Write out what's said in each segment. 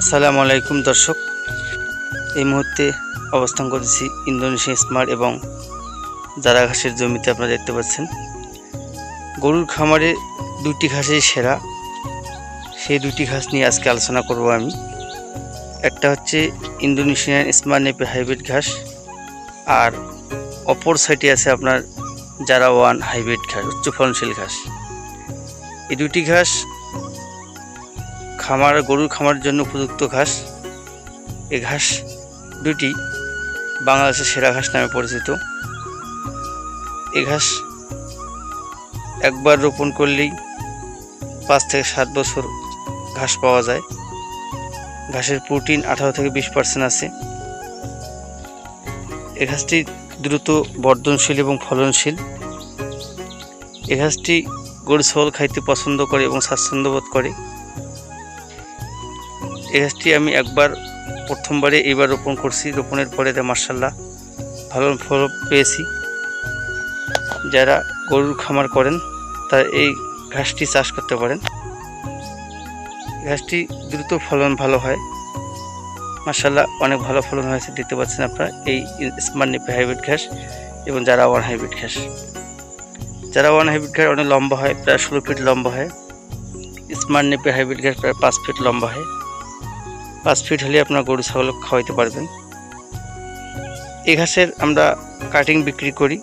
আসসালামু আলাইকুম দর্শক, এই মুহূর্তে অবস্থান করেছি ইন্দোনেশিয়া স্মার্ট এবং জারা ঘাসের জমিতে। আপনারা দেখতে পাচ্ছেন গরুর খামারে দুটি ঘাসই সেরা। সেই দুটি ঘাস নিয়ে আজকে আলোচনা করব আমি। একটা হচ্ছে ইন্দোনেশিয়ান স্মার্ট নেপিয়ার হাইব্রিড ঘাস, আর অপর সাইডে আছে আপনার জারা ওয়ান হাইব্রিড ঘাস, উচ্চ ফলনশীল ঘাস। এই দুটি ঘাস গরুর খামারের জন্য উপযুক্ত ঘাস। এই ঘাস দুটি বাংলাদেশের সেরা ঘাস নামে পরিচিত। এই ঘাস একবার রোপণ করলেই 5 থেকে 7 বছর ঘাস পাওয়া যায়। ঘাসের প্রোটিন 18 থেকে 20% আছে। এই ঘাসটি দ্রুত বর্ধনশীল এবং ফলনশীল। এই ঘাসটি গরু ছাগল খাইতে পছন্দ করে এবং স্বাচ্ছন্দ্য বোধ করে। এই ঘাসটি আমি প্রথমবারে এইবার রোপণ করছি। রোপণের পরে মাশাআল্লাহ ভালো ফল পেয়েছি। যারা গরুর খামার করেন তারা এই ঘাসটি চাষ করতে পারেন। ঘাসটি দ্রুত ফলন ভালো হয়, মাশাআল্লাহ অনেক ভালো ফলন হয়েছে। দেখতে পাচ্ছেন আপনারা এই স্মার্ট নেপিয়ার হাইব্রিড ঘাস এবং জারা ওয়ান হাইব্রিড ঘাস। জারা ওয়ান হাইব্রিড ঘাস অনেক লম্বা হয়, প্রায় 16 ফিট লম্বা হয়। স্মার্ট নেপিয়ার হাইব্রিড ঘাস প্রায় 5 ফিট লম্বা হয়। 5 ফিট হলে আপনার গরু ছাগল খাওয়াইতে পারবেন। এই ঘাসের আমরা কাটিং বিক্রি করি,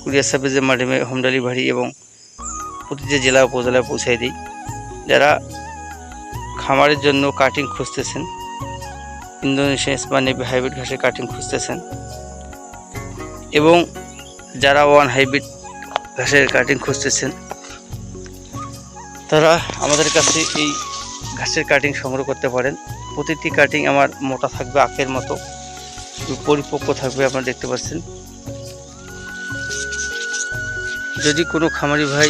কুরিয়ার সার্ভিসের মাধ্যমে হোম ডেলিভারি এবং প্রতিটি জেলা উপজেলায় পৌঁছাই দিই। যারা খামারের জন্য কাটিং খুঁজতেছেন, ইন্দোনেশিয়ান স্মার্ট নেপিয়ার হাইব্রিড ঘাসের কাটিং খুঁজতেছেন এবং জারা ওয়ান হাইব্রিড ঘাসের কাটিং খুঁজতেছেন, তারা আমাদের কাছে এই ঘাসের কাটিং সংগ্রহ করতে পারেন। প্রতিটি কাটিং আমার মোটা থাকবে, আখের মতো পরিপক্ক থাকবে। আপনারা দেখতে পাচ্ছেন। যদি কোনো খামারি ভাই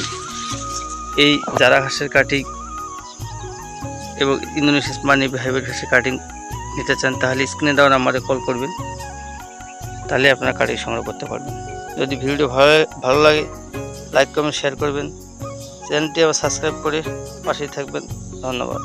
এই জারা ঘাসের কাটিং এবং ইন্দোনেশিয়ান স্মার্ট নেপিয়ার হাইব্রিড ঘাসের কাটিং নিতে চান, তাহলে স্ক্রিনে দেওয়া নাম্বারে কল করবেন, তাহলে আপনারা কাটিং সংগ্রহ করতে পারবেন। যদি ভিডিও ভালো লাগে লাইক কমেন্ট শেয়ার করবেন। চ্যানেলটি আবার সাবস্ক্রাইব করে পাশেই থাকবেন। ধন্যবাদ।